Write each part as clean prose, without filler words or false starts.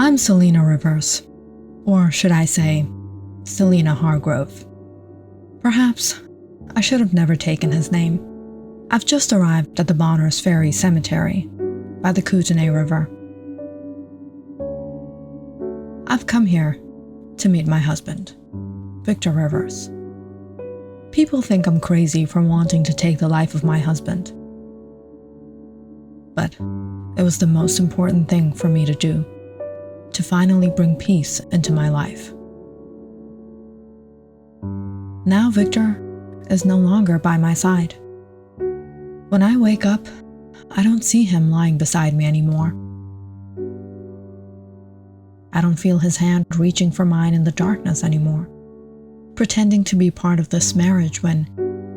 I'm Selena Rivers, or should I say, Selena Hargrove. Perhaps I should have never taken his name. I've just arrived at the Bonners Ferry Cemetery by the Kootenay River. I've come here to meet my husband, Victor Rivers. People think I'm crazy for wanting to take the life of my husband. But it was the most important thing for me to do, to finally bring peace into my life. Now Victor is no longer by my side. When I wake up, I don't see him lying beside me anymore. I don't feel his hand reaching for mine in the darkness anymore, pretending to be part of this marriage when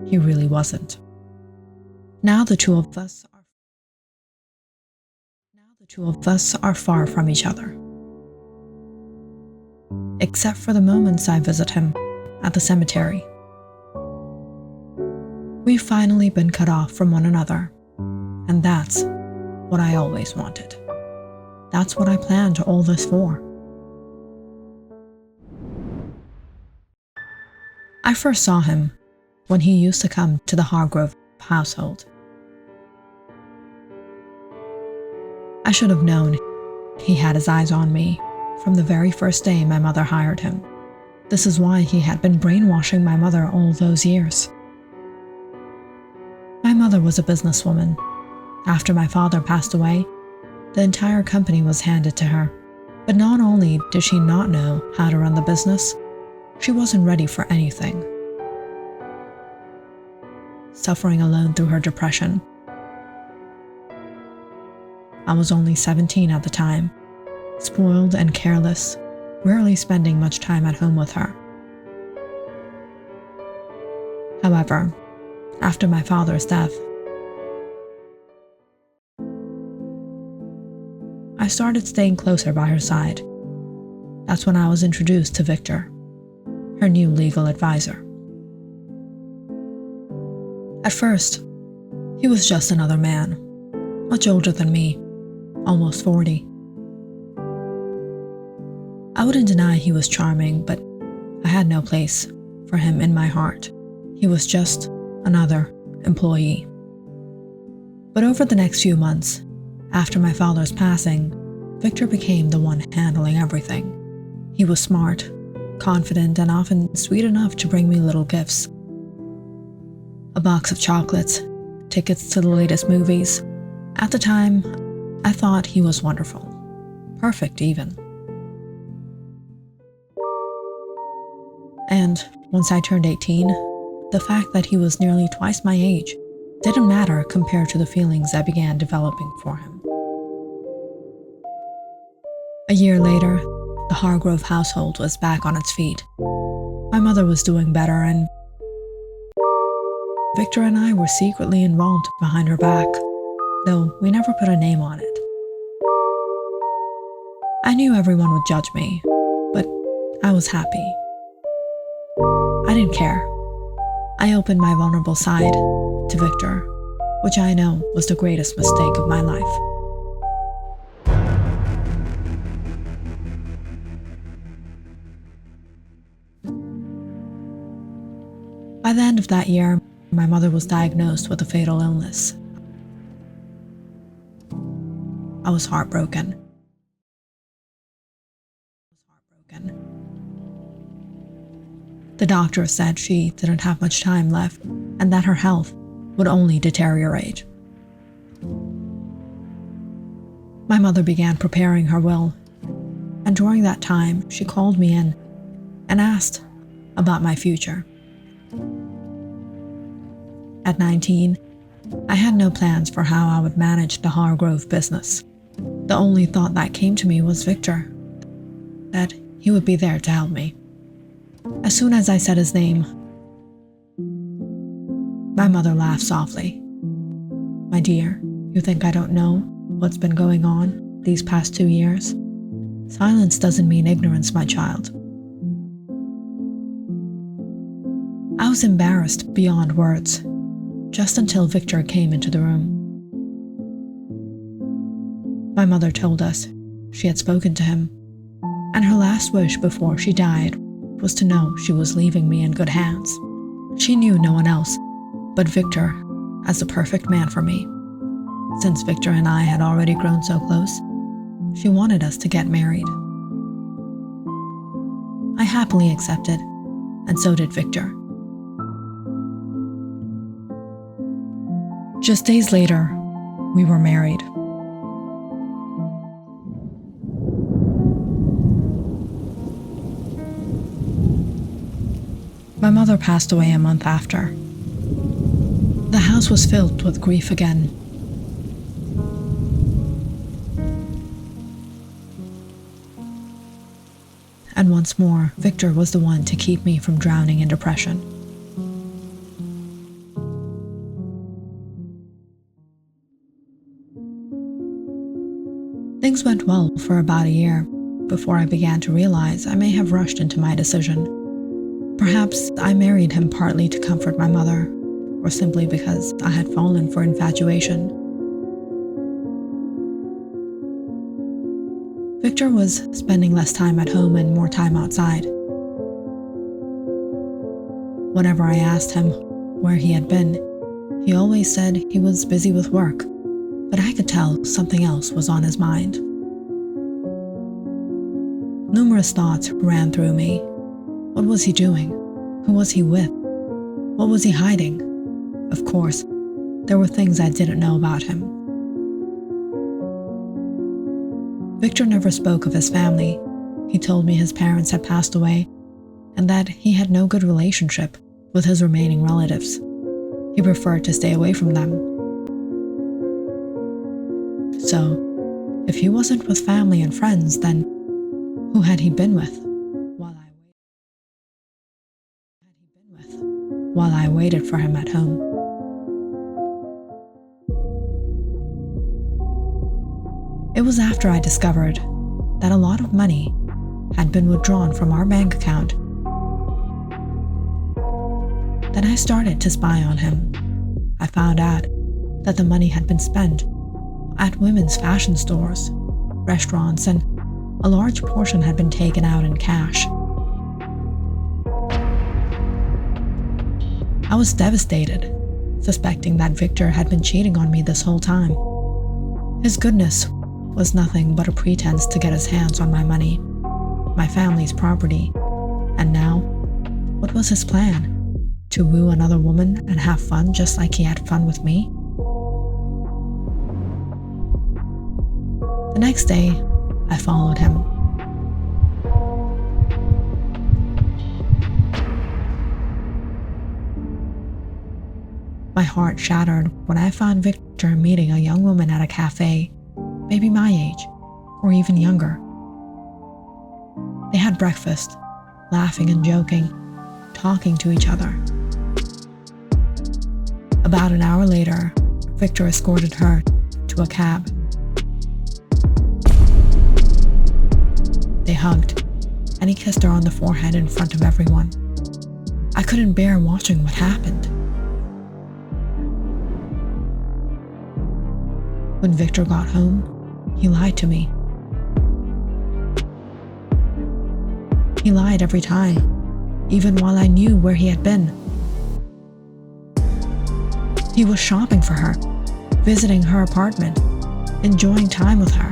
he really wasn't. Now the two of us are far from each other. Except for the moments I visit him at the cemetery. We've finally been cut off from one another, and that's what I always wanted. That's what I planned all this for. I first saw him when he used to come to the Hargrove household. I should have known he had his eyes on me from the very first day my mother hired him. This is why he had been brainwashing my mother all those years. My mother was a businesswoman. After my father passed away, the entire company was handed to her. But not only did she not know how to run the business, she wasn't ready for anything. Suffering alone through her depression. I was only 17 at the time, spoiled and careless, rarely spending much time at home with her. However, after my father's death, I started staying closer by her side. That's when I was introduced to Victor, her new legal advisor. At first, he was just another man, much older than me, almost 40. I wouldn't deny he was charming, but I had no place for him in my heart. He was just another employee. But over the next few months, after my father's passing, Victor became the one handling everything. He was smart, confident, and often sweet enough to bring me little gifts. A box of chocolates, tickets to the latest movies. At the time, I thought he was wonderful. Perfect, even. And once I turned 18, the fact that he was nearly twice my age didn't matter compared to the feelings I began developing for him. A year later, the Hargrove household was back on its feet. My mother was doing better, and Victor and I were secretly involved behind her back, though we never put a name on it. I knew everyone would judge me, but I was happy. I didn't care. I opened my vulnerable side to Victor, which I know was the greatest mistake of my life. By the end of that year, my mother was diagnosed with a fatal illness. I was heartbroken. The doctor said she didn't have much time left and that her health would only deteriorate. My mother began preparing her will, and during that time, she called me in and asked about my future. At 19, I had no plans for how I would manage the Hargrove business. The only thought that came to me was Victor, that he would be there to help me. As soon as I said his name, my mother laughed softly. "My dear, you think I don't know what's been going on these past 2 years? Silence doesn't mean ignorance, my child." I was embarrassed beyond words, just until Victor came into the room. My mother told us she had spoken to him, and her last wish before she died was to know she was leaving me in good hands. She knew no one else but Victor as the perfect man for me. Since Victor and I had already grown so close, she wanted us to get married. I happily accepted, and so did Victor. Just days later, we were married. My mother passed away a month after. The house was filled with grief again. And once more, Victor was the one to keep me from drowning in depression. Things went well for about a year before I began to realize I may have rushed into my decision. Perhaps I married him partly to comfort my mother, or simply because I had fallen for infatuation. Victor was spending less time at home and more time outside. Whenever I asked him where he had been, he always said he was busy with work, but I could tell something else was on his mind. Numerous thoughts ran through me. What was he doing? Who was he with? What was he hiding? Of course, there were things I didn't know about him. Victor never spoke of his family. He told me his parents had passed away and that he had no good relationship with his remaining relatives. He preferred to stay away from them. So, if he wasn't with family and friends, then who had he been with while I waited for him at home? It was after I discovered that a lot of money had been withdrawn from our bank account that I started to spy on him. I found out that the money had been spent at women's fashion stores, restaurants, and a large portion had been taken out in cash. I was devastated, suspecting that Victor had been cheating on me this whole time. His goodness was nothing but a pretense to get his hands on my money, my family's property, and now, what was his plan? To woo another woman and have fun just like he had fun with me? The next day, I followed him. My heart shattered when I found Victor meeting a young woman at a cafe, maybe my age, or even younger. They had breakfast, laughing and joking, talking to each other. About an hour later, Victor escorted her to a cab. They hugged, and he kissed her on the forehead in front of everyone. I couldn't bear watching what happened. When Victor got home, he lied to me. He lied every time, even while I knew where he had been. He was shopping for her, visiting her apartment, enjoying time with her,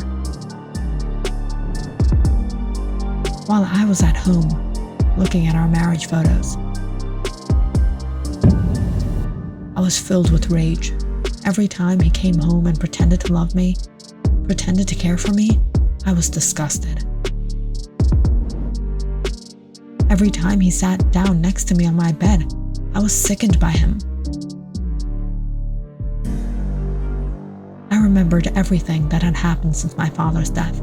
while I was at home, looking at our marriage photos. I was filled with rage. Every time he came home and pretended to love me, pretended to care for me, I was disgusted. Every time he sat down next to me on my bed, I was sickened by him. I remembered everything that had happened since my father's death.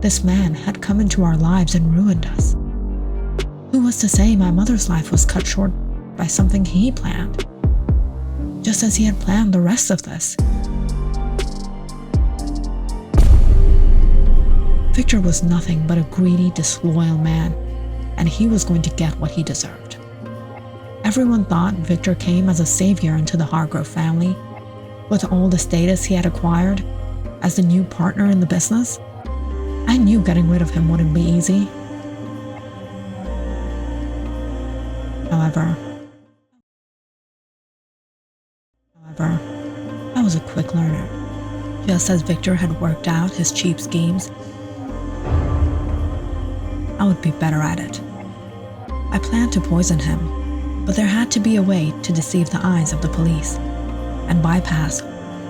This man had come into our lives and ruined us. Who was to say my mother's life was cut short by something he planned, just as he had planned the rest of this? Victor was nothing but a greedy, disloyal man, and he was going to get what he deserved. Everyone thought Victor came as a savior into the Hargrove family, with all the status he had acquired as the new partner in the business. I knew getting rid of him wouldn't be easy. However, I was a quick learner. Just as Victor had worked out his cheap schemes, I would be better at it. I planned to poison him, but there had to be a way to deceive the eyes of the police and bypass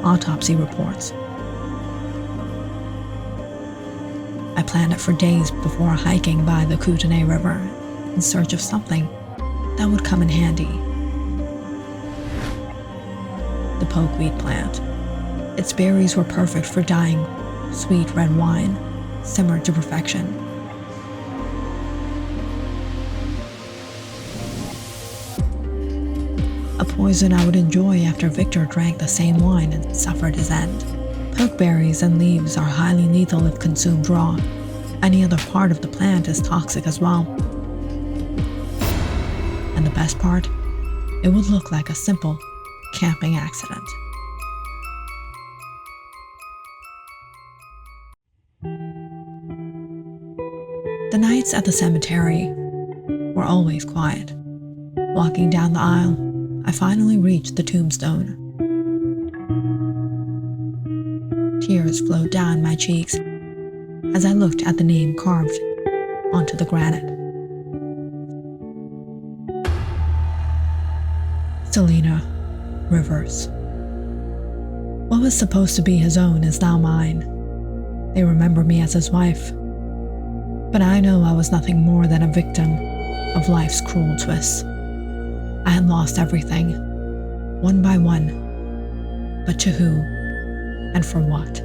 autopsy reports. I planned it for days before hiking by the Kootenay River in search of something that would come in handy. The pokeweed plant. Its berries were perfect for dyeing sweet red wine, simmered to perfection. A poison I would enjoy after Victor drank the same wine and suffered his end. Pokeberries and leaves are highly lethal if consumed raw. Any other part of the plant is toxic as well. And the best part? It would look like a simple camping accident. The nights at the cemetery were always quiet. Walking down the aisle, I finally reached the tombstone. Tears flowed down my cheeks as I looked at the name carved onto the granite. Selena Rivers. What was supposed to be his own is now mine. They remember me as his wife, but I know I was nothing more than a victim of life's cruel twists. I had lost everything, one by one, but to who and for what?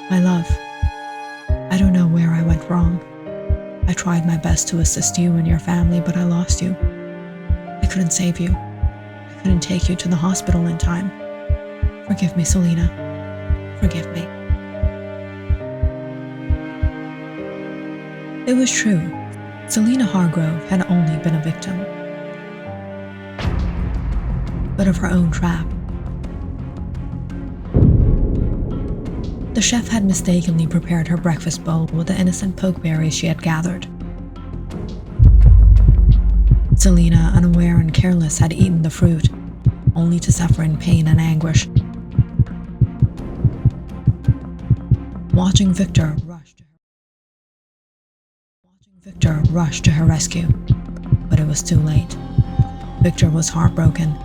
My love, I don't know where I went wrong. I tried my best to assist you and your family, but I lost you. I couldn't save you. I couldn't take you to the hospital in time. Forgive me, Selena. Forgive me. It was true. Selena Hargrove had only been a victim, but of her own trap. The chef had mistakenly prepared her breakfast bowl with the innocent pokeberries she had gathered. Selena, unaware and careless, had eaten the fruit, only to suffer in pain and anguish. Watching Victor rush to her rescue, but it was too late. Victor was heartbroken.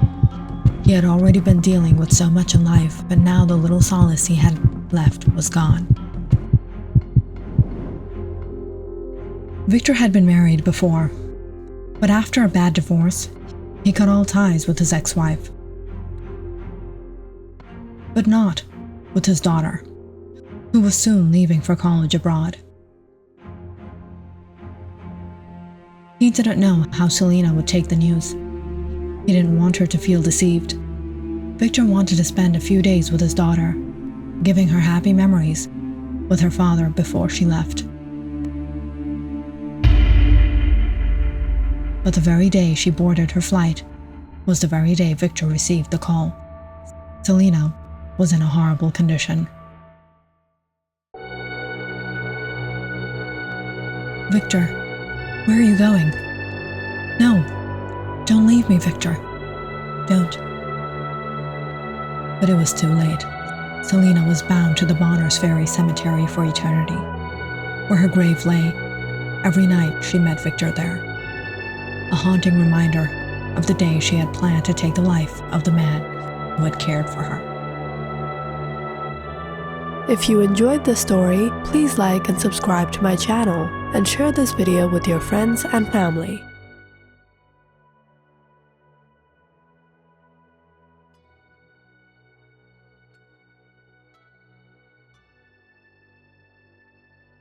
He had already been dealing with so much in life, but now the little solace he had left was gone. Victor had been married before, but after a bad divorce, he cut all ties with his ex-wife. But not with his daughter, who was soon leaving for college abroad. He didn't know how Selena would take the news. He didn't want her to feel deceived. Victor wanted to spend a few days with his daughter, giving her happy memories with her father before she left. But the very day she boarded her flight was the very day Victor received the call. Selena was in a horrible condition. Victor, where are you going? No, don't leave me, Victor. Don't. But it was too late. Selena was bound to the Bonners Ferry Cemetery for eternity, where her grave lay. Every night she met Victor there, a haunting reminder of the day she had planned to take the life of the man who had cared for her. If you enjoyed this story, please like and subscribe to my channel and share this video with your friends and family.